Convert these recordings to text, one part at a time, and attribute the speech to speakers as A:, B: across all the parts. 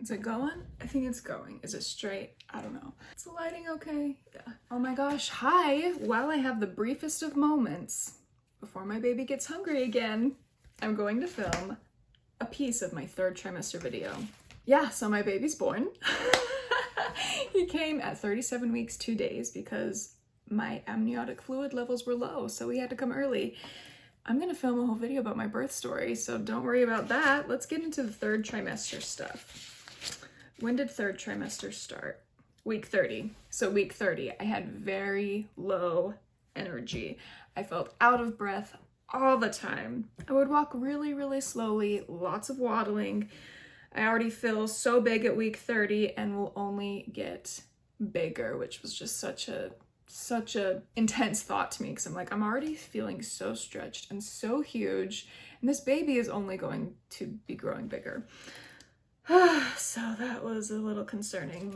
A: Is it going? I think it's going. Is it straight? I don't know. Is the lighting okay? Yeah. Oh my gosh, hi! While I have the briefest of moments, before my baby gets hungry again, I'm going to film a piece of my 3rd trimester video. Yeah, so my baby's born. He came at 37 weeks, 2 days because my amniotic fluid levels were low, so we had to come early. I'm gonna film a whole video about my birth story, so don't worry about that. Let's get into the 3rd trimester stuff. When did 3rd trimester start? Week 30. So week 30, I had very low energy. I felt out of breath all the time. I would walk really, really slowly, lots of waddling. I already feel so big at week 30 and will only get bigger, which was just such a intense thought to me, because I'm like, I'm already feeling so stretched and so huge, and this baby is only going to be growing bigger. So that was a little concerning,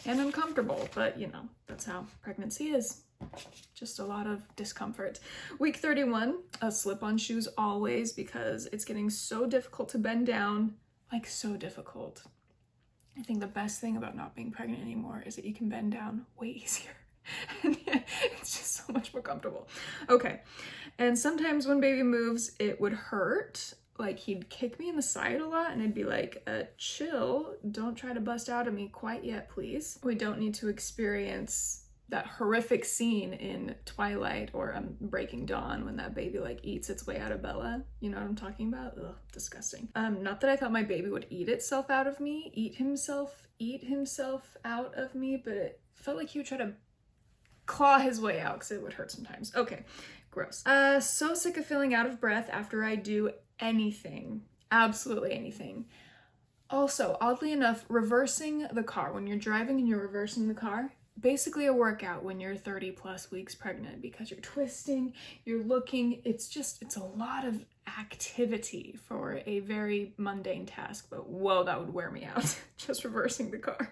A: and uncomfortable, but you know, that's how pregnancy is. Just a lot of discomfort. Week 31, slip-on shoes always, because it's getting so difficult to bend down, like so difficult. I think the best thing about not being pregnant anymore is that you can bend down way easier. And it's just so much more comfortable. Okay, and sometimes when baby moves, it would hurt. Like, he'd kick me in the side a lot, and I'd be like, chill, don't try to bust out of me quite yet, please. We don't need to experience that horrific scene in Twilight or Breaking Dawn when that baby like eats its way out of Bella. You know what I'm talking about? Ugh, disgusting. Not that I thought my baby would eat itself out of me, eat himself out of me, but it felt like he would try to claw his way out because it would hurt sometimes. Okay, gross. So sick of feeling out of breath after I do anything, absolutely anything. Also, oddly enough, reversing the car, when you're driving and you're reversing the car, basically a workout when you're 30 plus weeks pregnant, because you're twisting, you're looking, it's a lot of activity for a very mundane task, but whoa, that would wear me out, just reversing the car.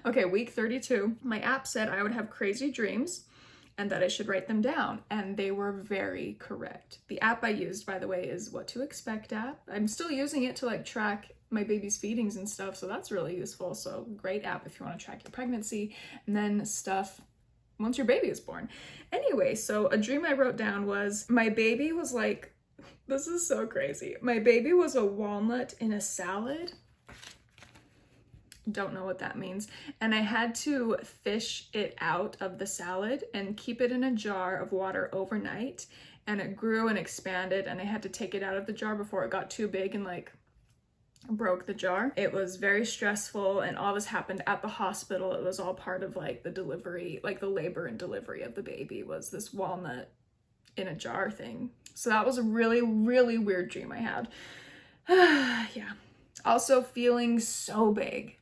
A: Okay, week 32, my app said I would have crazy dreams and that I should write them down, and they were very correct. The app I used, by the way, is What to Expect app. I'm still using it to like track my baby's feedings and stuff, so that's really useful. So great app if you want to track your pregnancy and then stuff once your baby is born. Anyway, so a dream I wrote down was my baby was like, this is so crazy. My baby was a walnut in a salad. Don't know what that means. And I had to fish it out of the salad and keep it in a jar of water overnight. And it grew and expanded, and I had to take it out of the jar before it got too big and like broke the jar. It was very stressful, and all this happened at the hospital. It was all part of like the delivery, like the labor and delivery of the baby was this walnut in a jar thing. So that was a really, really weird dream I had. Yeah. Also feeling so big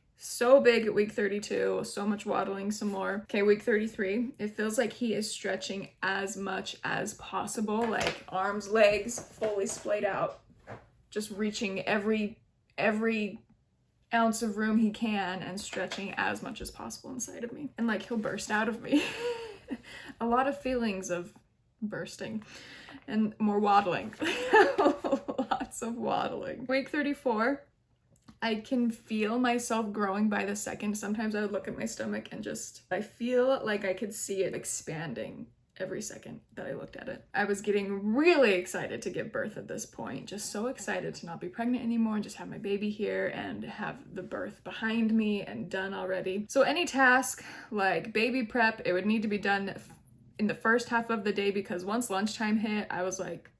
A: at week 32, so much waddling some more. Okay, week 33, it feels like he is stretching as much as possible, like arms, legs, fully splayed out, just reaching every ounce of room he can and stretching as much as possible inside of me. And like, he'll burst out of me. A lot of feelings of bursting and more waddling. Lots of waddling. Week 34, I can feel myself growing by the second. Sometimes I would look at my stomach and I feel like I could see it expanding every second that I looked at it. I was getting really excited to give birth at this point, just so excited to not be pregnant anymore and just have my baby here and have the birth behind me and done already. So any task like baby prep, it would need to be done in the first half of the day, because once lunchtime hit, I was like,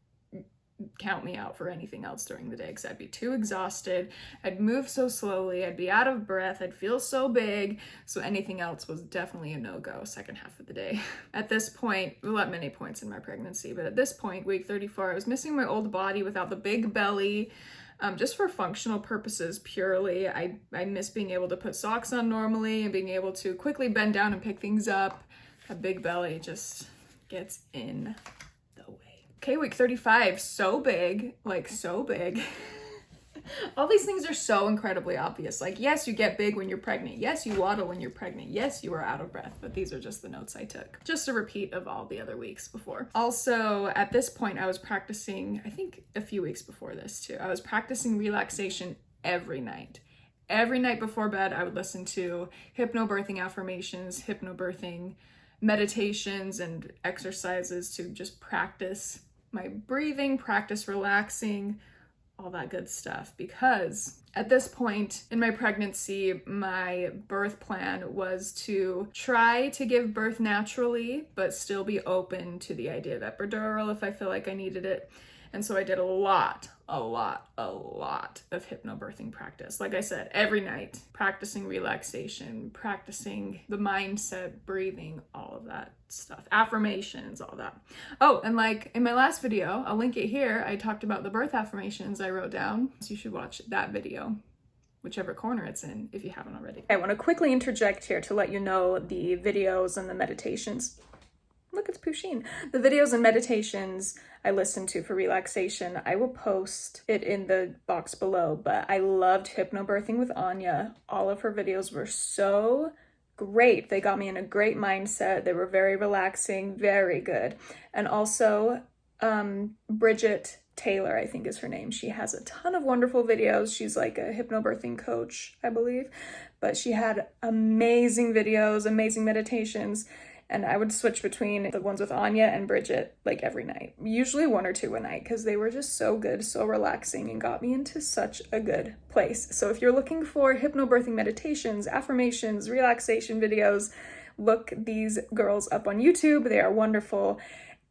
A: count me out for anything else during the day, because I'd be too exhausted, I'd move so slowly, I'd be out of breath, I'd feel so big, so anything else was definitely a no-go second half of the day. At this point, well, at many points in my pregnancy, but at this point, week 34, I was missing my old body without the big belly, just for functional purposes purely. I miss being able to put socks on normally and being able to quickly bend down and pick things up. A big belly just gets in the way. Okay, week 35, so big, like so big. All these things are so incredibly obvious. Like, yes, you get big when you're pregnant. Yes, you waddle when you're pregnant. Yes, you are out of breath, but these are just the notes I took. Just a repeat of all the other weeks before. Also, at this point, I was practicing, I think a few weeks before this too, I was practicing relaxation every night. every night before bed, I would listen to hypnobirthing affirmations, hypnobirthing meditations and exercises to just practice my breathing, practice relaxing, all that good stuff. Because at this point in my pregnancy, my birth plan was to try to give birth naturally, but still be open to the idea of epidural if I feel like I needed it. And so I did a lot of hypnobirthing practice. Like I said, every night, practicing relaxation, practicing the mindset, breathing, all of that stuff, affirmations, all that. Oh, and like in my last video, I'll link it here, I talked about the birth affirmations I wrote down. So you should watch that video, whichever corner it's in, if you haven't already. I want to quickly interject here to let you know the videos and the meditations. Look, it's Pusheen. The videos and meditations I listen to for relaxation, I will post it in the box below, but I loved hypnobirthing with Anya. All of her videos were so great. They got me in a great mindset. They were very relaxing, very good. And also, Bridget Taylor, I think is her name. She has a ton of wonderful videos. She's like a hypnobirthing coach, I believe, but she had amazing videos, amazing meditations. And I would switch between the ones with Anya and Bridget like every night, usually 1 or 2 a night, because they were just so good, so relaxing, and got me into such a good place. So if you're looking for hypnobirthing meditations, affirmations, relaxation videos, look these girls up on YouTube. They are wonderful,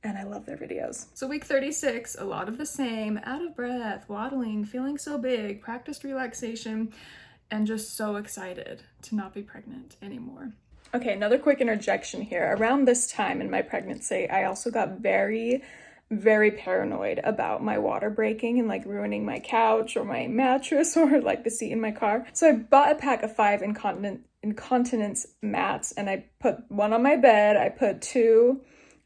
A: and I love their videos. So week 36, a lot of the same, out of breath, waddling, feeling so big, practiced relaxation, and just so excited to not be pregnant anymore. Okay, another quick interjection here. Around this time in my pregnancy, I also got very, very paranoid about my water breaking and like ruining my couch or my mattress or like the seat in my car. So I bought a pack of 5 incontinence mats, and I put 1 on my bed. I put 2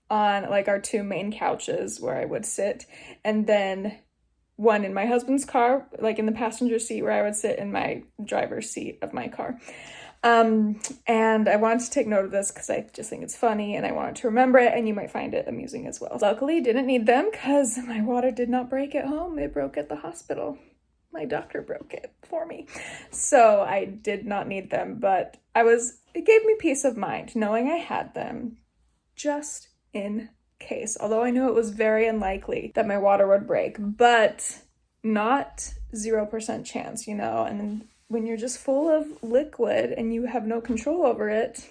A: on like our 2 main couches where I would sit, and then 1 in my husband's car, like in the passenger seat where I would sit in my driver's seat of my car. And I wanted to take note of this because I just think it's funny and I wanted to remember it, and you might find it amusing as well. Luckily, didn't need them because my water did not break at home. It broke at the hospital. My doctor broke it for me. So I did not need them, but it gave me peace of mind knowing I had them just in case. Although I knew it was very unlikely that my water would break, but not 0% chance, you know, and when you're just full of liquid and you have no control over it,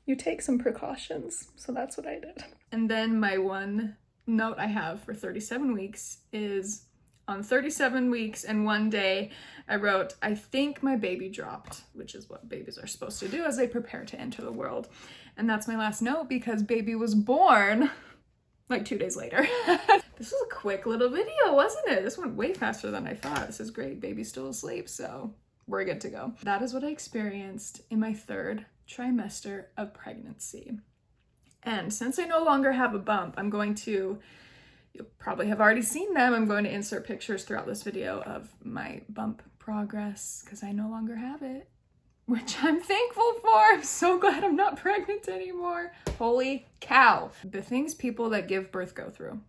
A: you take some precautions. So that's what I did. And then my one note I have for 37 weeks is on 37 weeks and 1 day, I wrote, I think my baby dropped, which is what babies are supposed to do as they prepare to enter the world. And that's my last note because baby was born like 2 days later. This was a quick little video, wasn't it? This went way faster than I thought. This is great. Baby's still asleep, so we're good to go. That is what I experienced in my 3rd trimester of pregnancy. And since I no longer have a bump, you'll probably have already seen them. I'm going to insert pictures throughout this video of my bump progress because I no longer have it, which I'm thankful for. I'm so glad I'm not pregnant anymore. Holy cow. The things people that give birth go through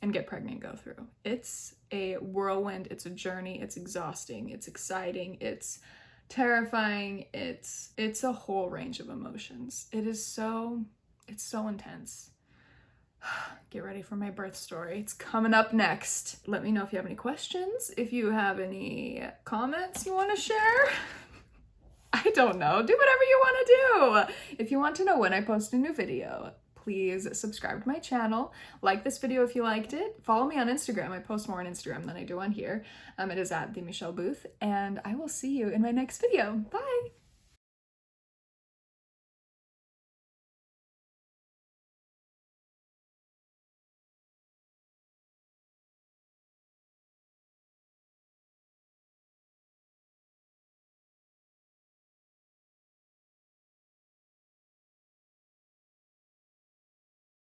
A: and get pregnant go through. It's a whirlwind, it's a journey, it's exhausting, it's exciting, it's terrifying, it's a whole range of emotions. It's so intense. Get ready for my birth story. It's coming up next. Let me know if you have any questions, if you have any comments you want to share. I don't know, do whatever you want to do. If you want to know when I post a new video, please subscribe to my channel, like this video if you liked it, follow me on Instagram. I post more on Instagram than I do on here. It is @TheMichelleBooth, and I will see you in my next video. Bye!